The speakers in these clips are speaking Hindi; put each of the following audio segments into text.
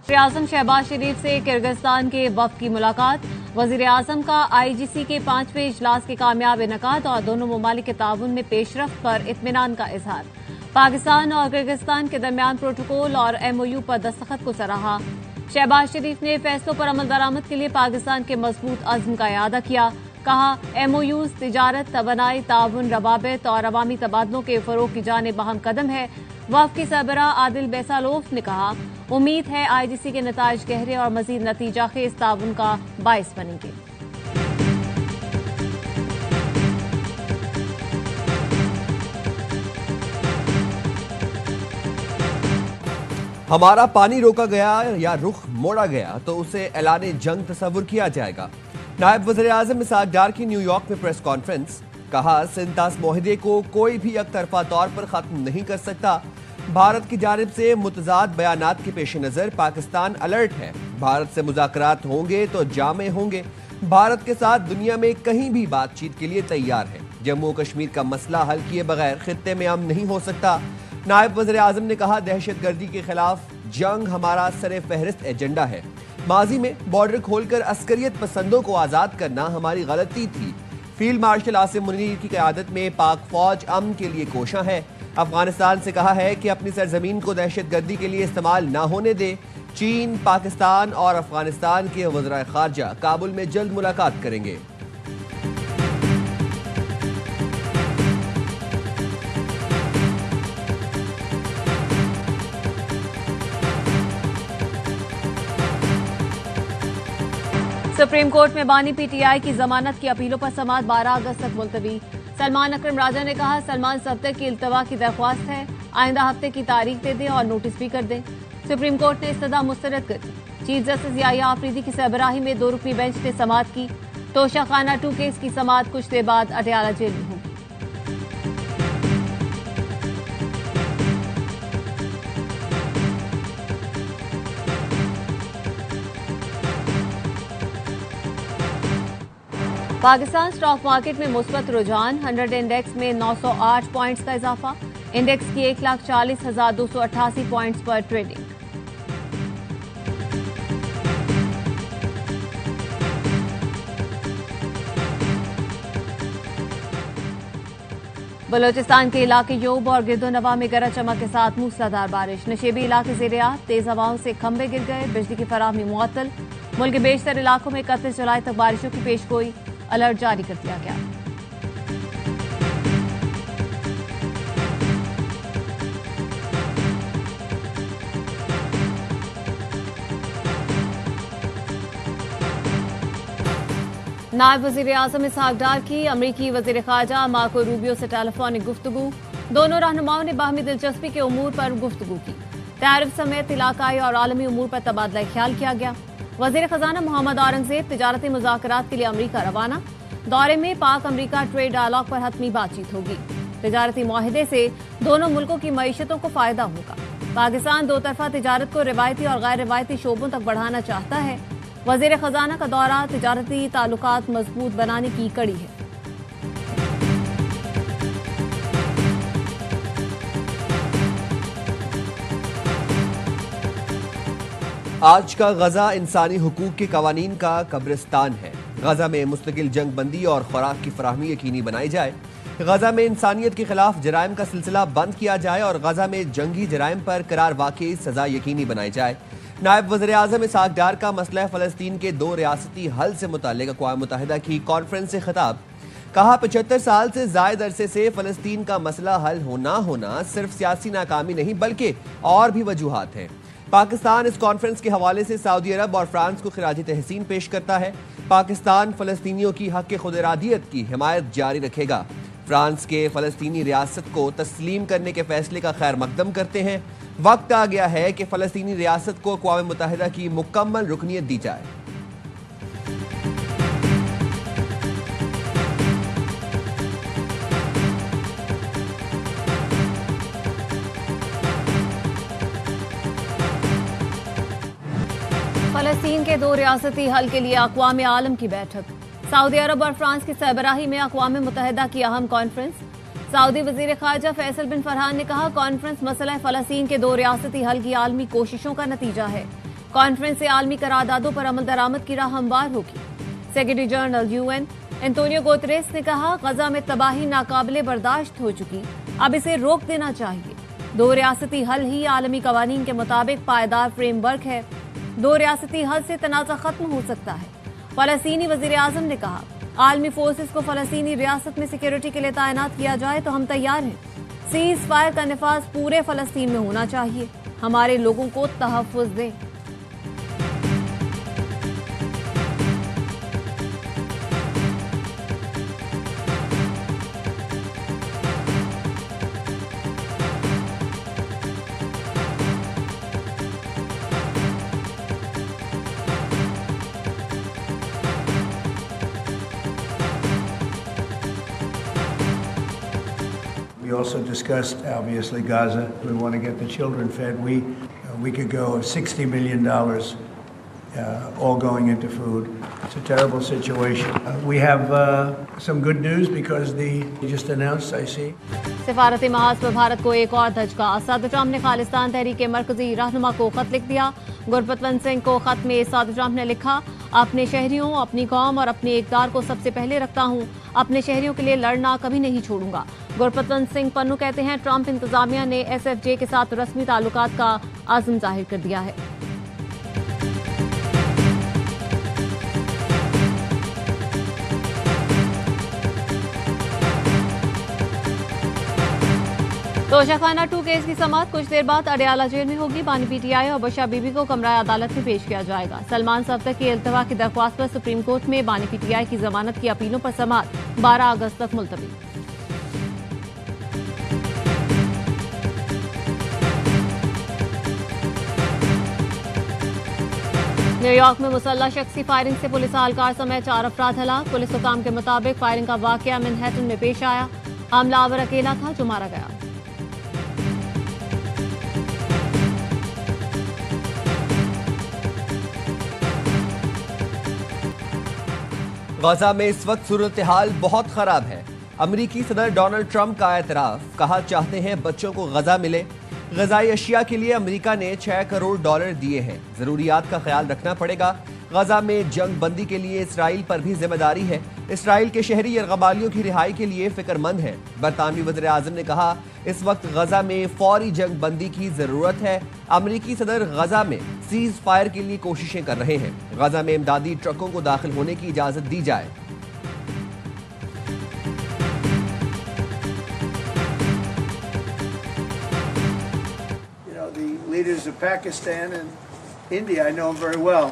वज़ीर-ए-आज़म शहबाज शरीफ से किर्गिस्तान के वफ़द की मुलाकात। वज़ीर-ए-आज़म का IGC के 5वें इजलास के कामयाब इनेकाद और दोनों ममालिक के ताउन में पेशरफ्त पर इत्मीनान का इजहार। पाकिस्तान और किर्गिस्तान के दरमियान प्रोटोकॉल और MOU पर दस्तखत को सराहा। शहबाज शरीफ ने फैसलों पर अमल दरामद के लिए पाकिस्तान के मजबूत अज़्म का इआदा किया। कहा, MOUs तिजारत, तवानाई, ताउन, रवाबित और अवामी तबादलों के फरोग की जानिब अहम कदम है। वफ़द की सरबराह आदिल बेसालोफ ने कहा, उम्मीद है IGC के नताइज गहरे और मजीद नतीजा खेज ताउन का बाइस बनेंगे। हमारा पानी रोका गया या रुख मोड़ा गया तो उसे ऐलाने जंग तस्वुर किया जाएगा। नायब वज़ीर-ए-आज़म इसहाक डार की न्यूयॉर्क में प्रेस कॉन्फ्रेंस। कहा, सिंतास मुआहदे को कोई भी एकतरफा तौर पर खत्म नहीं कर सकता। भारत की जानिब से मुतजाद बयानात के पेश नजर पाकिस्तान अलर्ट है। भारत से मुज़ाकरात होंगे तो जामे होंगे। भारत के साथ दुनिया में कहीं भी बातचीत के लिए तैयार है। जम्मू कश्मीर का मसला हल किए बगैर खित्ते में अमन नहीं हो सकता। नायब वज़ीर-ए-आज़म ने कहा, दहशतगर्दी के खिलाफ जंग हमारा सरे फहरिस्त एजेंडा है। माजी में बॉर्डर खोलकर अस्करियत पसंदों को आज़ाद करना हमारी गलती थी। फील्ड मार्शल आसिम मुनीर की क़यादत में पाक फौज अमन के लिए कोशां है। अफगानिस्तान से कहा है कि अपनी सरजमीन को दहशतगर्दी के लिए इस्तेमाल न होने दे। चीन, पाकिस्तान और अफगानिस्तान के वज़राए खारजा काबुल में जल्द मुलाकात करेंगे। सुप्रीम कोर्ट में बानी PTI की जमानत की अपीलों पर समाअत 12 अगस्त तक मुलतवी। सलमान अकरम राजा ने कहा, सलमान सब्ते की इल्तवा की दरख्वास्त है, आइंदा हफ्ते की तारीख दे दें और नोटिस भी कर दें। सुप्रीम कोर्ट ने इस्तदा मुस्तरद कर दी। चीफ जस्टिस याहिया आफरीदी की सरबराही में 2 रुकनी बेंच ने समाअत की। तोशा खाना 2 केस की समाअत कुछ देर बाद अडयाला जेल में होगी। पाकिस्तान स्टॉक मार्केट में मुस्बत रुझान। 100 इंडेक्स में 908 पॉइंट्स का इजाफा। इंडेक्स की 1,40,288 पॉइंट्स पर ट्रेडिंग। बलोचिस्तान के इलाके योब और गिरदोनवा में गरज चमक के साथ मूसलाधार बारिश। नशेबी इलाके ज़ेर-ए-आब, तेज हवाओं से खंबे गिर गए। बिजली की फराहमी मुअत्तल। मुल्क के बेशतर इलाकों में 31 जुलाई तक बारिशों की पेशगोई। अलर्ट जारी कर दिया गया। नायब वज़ीर-ए-आज़म इसहाक डार की अमरीकी वज़ीर ख़ारजा मार्को रूबियो से टेलीफोनिक गुफ्तगू। दोनों रहनुमाओं ने बाहमी दिलचस्पी के उमूर पर गुफ्तगू की। टैरिफ समेत इलाकाई और आलमी उमूर पर तबादला ख्याल किया गया। वज़ीर ख़जाना मोहम्मद औरंगज़ेब तिजारती मुज़ाकरात के लिए अमरीका रवाना। दौरे में पाक अमरीका ट्रेड डायलॉग पर हतमी बातचीत होगी। तिजारती मुआहदे से दोनों मुल्कों की मईशतों को फायदा होगा। पाकिस्तान दो तरफा तिजारत को रिवायती और गैर रिवायती शोबों तक बढ़ाना चाहता है। वज़ीर ख़जाना का दौरा तिजारती ताल्लुकात मजबूत बनाने की कड़ी है। आज का गजा इंसानी हुकूक के कवानीन का कब्रिस्तान है। गजा में मुस्तकिल जंग बंदी और खुराक की फराहमी यकीनी बनाई जाए। गजा में इंसानियत के खिलाफ जराइम का सिलसिला बंद किया जाए और गजा में जंगी जराइम पर करार वाकई सजा यकीनी बनाई जाए। नायब वज़ीर-ए-आज़म इसहाक डार का मसला फ़लस्तीन के 2 रियासती हल से मुताल्लिक़ अक़वाम मुत्तहिदा की कॉन्फ्रेंस से खिताब। कहा, 75 साल से ज़ायद अरसे से फ़लस्तीन का मसला हल होना सिर्फ सियासी नाकामी नहीं बल्कि और भी वजूहात हैं। पाकिस्तान इस कॉन्फ्रेंस के हवाले से सऊदी अरब और फ्रांस को खिराज तहसीन पेश करता है। पाकिस्तान फ़लस्तीनियों की हक़ खुद इरादियत की हिमायत जारी रखेगा। फ्रांस के फ़लस्तीनी रियासत को तस्लीम करने के फैसले का खैर मकदम करते हैं। वक्त आ गया है कि फ़लस्तीनी रियासत को अक़वाम मुत्तहिदा की मुकम्मल रुकनियत दी जाए। फ़लस्तीन के 2 रियासती हल के लिए अक़वाम आलम की बैठक। सऊदी अरब और फ्रांस की सरबराही में अक़वाम मुत्तहिदा की अहम कॉन्फ्रेंस। सऊदी वज़ीर ख़ारजा फैसल बिन फरहान ने कहा, कॉन्फ्रेंस मसला फ़लस्तीन के 2 रियासती हल की आलमी कोशिशों का नतीजा है। कॉन्फ्रेंस से आलमी करारदादों पर अमल दरामद की राह हमवार होगी। Secretary general UN Antonio Guterres ने कहा, गजा में तबाही नाकाबिले बर्दाश्त हो चुकी, अब इसे रोक देना चाहिए। 2 रियासती हल ही आलमी कवानीन के मुताबिक पायदार फ्रेमवर्क है। 2 रियासती हल से तनाज़ा खत्म हो सकता है। फलस्तीनी वजीर आजम ने कहा, आलमी फोर्सेस को फलस्तीनी रियासत में सिक्योरिटी के लिए तैनात किया जाए तो हम तैयार हैं। सीज फायर का निफाज पूरे फलस्तीन में होना चाहिए। हमारे लोगों को तहफ्फुज़ दें। We also discussed, obviously, Gaza. We want to get the children fed. We could go $60 million all going into food. It's a terrible situation. We have some good news because they just announced, I see. सिफारती महाज पर भारत को एक और धचका। सदर ट्रंप ने खालिस्तान तहरीक के मरकजी रहनुमा को खत लिख दिया। गुरबतवंत सिंह को खत में सदर ट्रंप ने लिखा, अपने शहरियों, अपनी कौम और अपने इक़दार को सबसे पहले रखता हूँ। अपने शहरियों के लिए लड़ना कभी नहीं छोड़ूंगा। गुरबतवंत सिंह पन्नू कहते हैं, ट्रंप इंतजामिया ने SFJ के साथ रस्मी ताल्लुकात का आज़म जाहिर कर दिया है। तोशाखाना 2 केस की समाअत कुछ देर बाद अडयाला जेल में होगी। बानी PTI और बशा बीबी को कमरा अदालत में पेश किया जाएगा। सलमान सफ्दर की इल्तवा की दरख्वास्त पर सुप्रीम कोर्ट में बानी PTI की जमानत की अपीलों पर समाअत 12 अगस्त तक मुलतवी। न्यूयॉर्क में मुसल्लह शख्स की फायरिंग से पुलिस एहलकार समेत 4 अफराद हलाक। पुलिस हुकाम के मुताबिक फायरिंग का वाकया मैनहट्टन में पेश आया। हमलावर अकेला था जो मारा गया। गजा में इस वक्त सूरत हाल बहुत खराब है। अमरीकी सदर डोनाल्ड ट्रंप का एतराफ, कहा चाहते हैं बच्चों को गजा मिले। गजाई अशिया के लिए अमेरिका ने $6 करोड़ दिए हैं। जरूरियात का ख्याल रखना पड़ेगा। गजा में जंग बंदी के लिए इसराइल पर भी जिम्मेदारी है। इसराइल के शहरी यरगबालियों की रिहाई के लिए फिक्रमंद है। बरतानवी वज़ीर आज़म ने कहा, इस वक्त गजा में फौरी जंग बंदी की जरूरत है। अमरीकी सदर गजा में सीज फायर के लिए कोशिशें कर रहे हैं। गजा में इमदादी ट्रकों को दाखिल होने की इजाजत दी जाए। Leaders of Pakistan and India, I know them very well.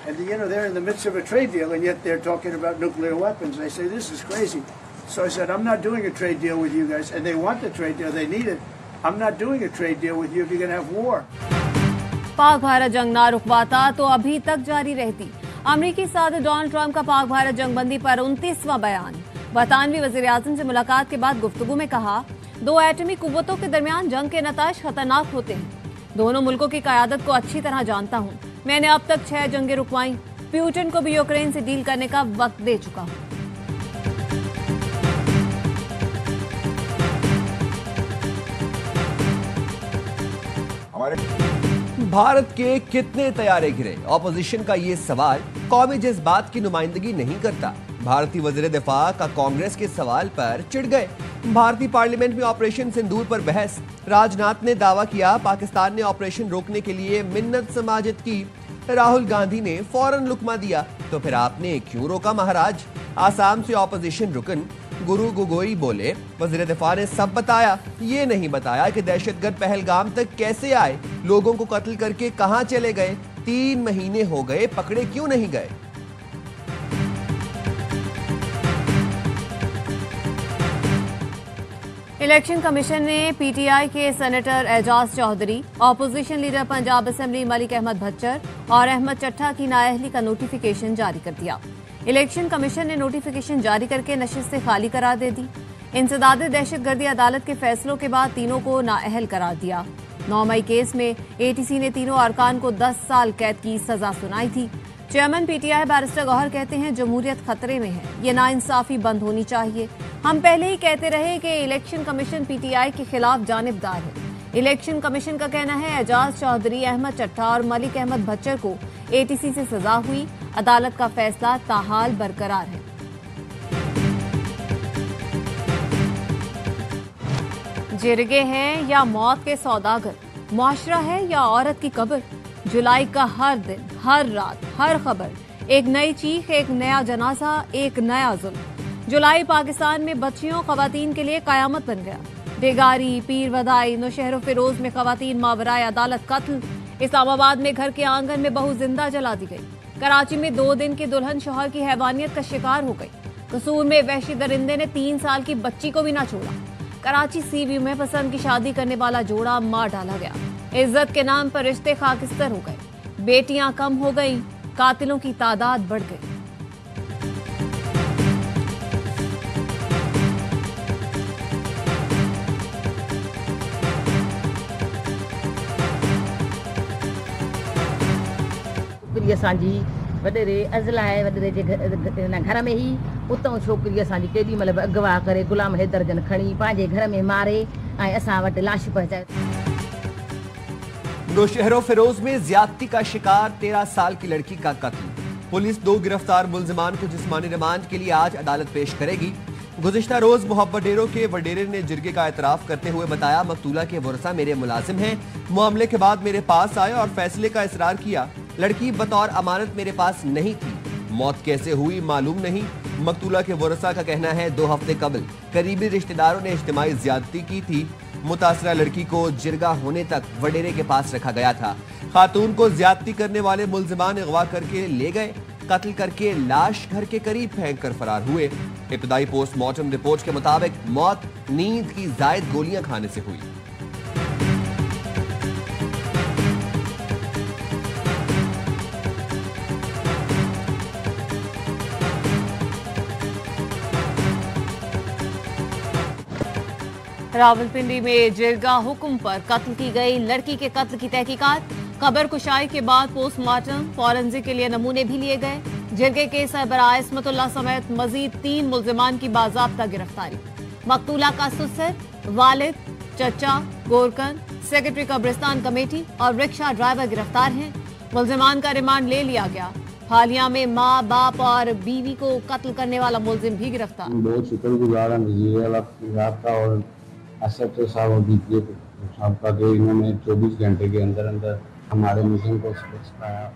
And they're in the midst of a trade deal, and yet they're talking about nuclear weapons. They say this is crazy. So I said, I'm not doing a trade deal with you guys. And they want the trade deal, they need it. I'm not doing a trade deal with you if you're going to have war. Pak Bharat जंग ना रुकवाता तो अभी तक जारी रहती। अमरीकी सदर डोनाल्ड ट्रंप का पाक भारत जंग बंदी पर 29वां बयान। बरतानवी वज़ीर आज़म से मुलाकात के बाद गुफ्तगू में कहा, 2 एटमी कुव्वतों के दरमियान जंग के नताइज खतरनाक होते हैं। दोनों मुल्कों की क़यादत को अच्छी तरह जानता हूं। मैंने अब तक 6 जंगें रुकवाई। पुतिन को भी यूक्रेन से डील करने का वक्त दे चुका हूं। भारत के कितने तैयारे गिरे? ऑपोजिशन का ये सवाल कौमी जज्बात की नुमाइंदगी नहीं करता। भारतीय वज़ीर दिफा का कांग्रेस के सवाल पर चिढ़ गए। भारतीय पार्लियामेंट में ऑपरेशन सिंदूर पर बहस। राजनाथ ने दावा किया, पाकिस्तान ने ऑपरेशन रोकने के लिए मिन्नत समाजत की। राहुल गांधी ने फौरन लुकमा दिया, तो फिर आपने क्यों रोका महाराज? आसाम से ऑपोजिशन रुकन गुरु गोगोई बोले, वज़ीर दिफा ने सब बताया, ये नहीं बताया कि दहशतगर्द पहलगाम तक कैसे आए, लोगों को कत्ल करके कहां चले गए, 3 महीने हो गए, पकड़े क्यों नहीं गए? इलेक्शन कमीशन ने PTI के senator Ejaz Chaudhry, opposition leader Punjab assembly Malik Ahmad Bhachar और अहमद चट्टा की नाअहली का नोटिफिकेशन जारी कर दिया। इलेक्शन कमीशन ने नोटिफिकेशन जारी करके नशिस्तें खाली करार दे दी। इंसदाद दहशतगर्दी अदालत के फैसलों के बाद तीनों को नाअहल करार दिया। 9 मई केस में ATC ने तीनों अरकान को 10 साल कैद की सजा सुनाई थी। चेयरमैन PTI बैरिस्टर गौहर कहते हैं, जमहूरियत खतरे में है, ये नाइंसाफी बंद होनी चाहिए। हम पहले ही कहते रहे कि इलेक्शन कमीशन PTI के खिलाफ जानिबदार है। इलेक्शन कमीशन का कहना है एजाज चौधरी, अहमद चट्टा और मलिक अहमद भच्चर को एटीसी से सजा हुई। अदालत का फैसला ताहाल बरकरार है। जिरगे हैं या मौत के सौदागर, मुआशरा है या औरत की कब्र। जुलाई का हर दिन, हर रात, हर खबर, एक नई चीख, एक नया जनाजा, एक नया जुल्म। जुलाई पाकिस्तान में बच्चियों खवातीन के लिए कयामत बन गया। बेगारी, पीर वदाई, नौशहर फिरोज में खवातीन मावराए अदालत कत्ल। इस्लामाबाद में घर के आंगन में बहू जिंदा जला दी गई। कराची में 2 दिन की दुल्हन शौहर की हैवानियत का शिकार हो गई। कसूर में वहशी दरिंदे ने 3 साल की बच्ची को भी ना छोड़ा। कराची सी व्यू में पसंद की शादी करने वाला जोड़ा मार डाला गया। इज्जत के नाम पर रिश्ते खाकिस्तर हो गए। बेटियां कम हो गई, कातिलों की तादाद बढ़ गई। असांजी वॾेरे अज़ला आहे, वॾेरे जे घर में ही उतां छोकिरी असांजी केॾी महिल बि अगवा करे गुलाम हैदर जन खणी पंहिंजे घर में मारे ऐं असां वटि लाश पहुचाए। नौशहर फिरोज में ज्यादती का शिकार 13 साल की लड़की का कत्ल। पुलिस 2 गिरफ्तार मुलजिमान को जिस्मानी रिमांड के लिए आज अदालत पेश करेगी। गुज़िश्ता रोज मोहब्बत डेरो के वडेरे ने जिरगे का एतराफ करते हुए बताया, मकतूला के वरसा मेरे मुलाजिम हैं। मामले के बाद मेरे पास आए और फैसले का इसरार किया। लड़की बतौर अमानत मेरे पास नहीं थी। मौत कैसे हुई मालूम नहीं। मकतूला के वरसा का कहना है 2 हफ्ते कबल करीबी रिश्तेदारों ने इज्तिमाई ज्यादती की थी। मुतासरा लड़की को जिरगा होने तक वडेरे के पास रखा गया था। खातून को ज्यादती करने वाले मुलजिमान अगवा करके ले गए। कत्ल करके लाश घर के करीब फेंक कर फरार हुए। इब्तदाई पोस्टमार्टम रिपोर्ट के मुताबिक मौत नींद की जायद गोलियां खाने से हुई। रावलपिंडी में जिरगा हुक्म पर कत्ल की गई लड़की के कत्ल की तहकीकात। खबर कुशाई के बाद पोस्टमार्टम फॉरेंसिक के लिए नमूने भी लिए गए। जिरगे के सरबराह इस्मतुल्लाह समेत मजीद 3 मुलजिमान की बाज़ाब्ता गिरफ्तारी। मकतूला का सुसर, वालिद, चचा, गोरकन, सेक्रेटरी कब्रिस्तान कमेटी और रिक्शा ड्राइवर गिरफ्तार हैं। मुलजिमान का रिमांड ले लिया गया। हालिया में माँ, बाप और बीवी को कत्ल करने वाला मुलजिम भी गिरफ्तार। बहुत शुक्रगुजार हैं वज़ीर-ए-आला का और एसएचओ साहब और डीपीओ साहब का कि इन्होंने 24 घंटे के अंदर अंदर हमारे मिशन को सक्सेस पाया।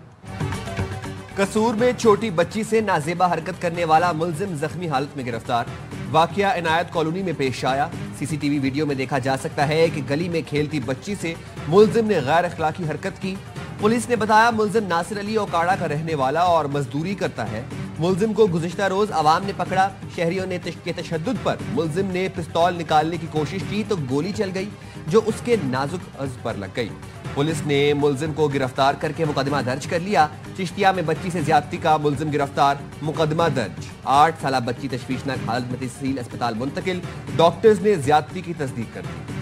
कसूर में छोटी बच्ची से नाजेबा हरकत करने वाला मुलजिम जख्मी हालत में गिरफ्तार। वाकया इनायत कॉलोनी में पेश आया। सीसीटीवी वीडियो में देखा जा सकता है कि गली में खेलती बच्ची से मुलजिम ने गैर अखलाकी हरकत की। पुलिस ने बताया मुलजिम नासिर अली ओकाड़ा का रहने वाला और मजदूरी करता है। मुलजिम को गुज़िश्ता रोज अवाम ने पकड़ा। शहरियों ने के तशद्दुद पर मुलजिम ने पिस्तौल निकालने की कोशिश की तो गोली चल गई जो उसके नाजुक अज़्ज़ पर लग गई। पुलिस ने मुलजिम को गिरफ्तार करके मुकदमा दर्ज कर लिया। चिश्तिया में बच्ची से ज्यादती का मुलजिम गिरफ्तार, मुकदमा दर्ज। 8 साल बच्ची तशवीशनाक हालत में तहसील अस्पताल मुंतकिल। डॉक्टर्स ने ज्यादती की तस्दीक कर दी।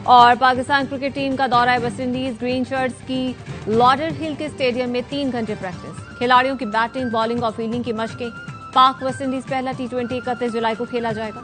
और पाकिस्तान क्रिकेट टीम का दौरा है वेस्ट इंडीज। ग्रीन शर्ट्स की लॉर्डर हिल के स्टेडियम में 3 घंटे प्रैक्टिस। खिलाड़ियों की बैटिंग, बॉलिंग और फील्डिंग की मशकें। पाक वेस्ट इंडीज पहला T20 31 जुलाई को खेला जाएगा।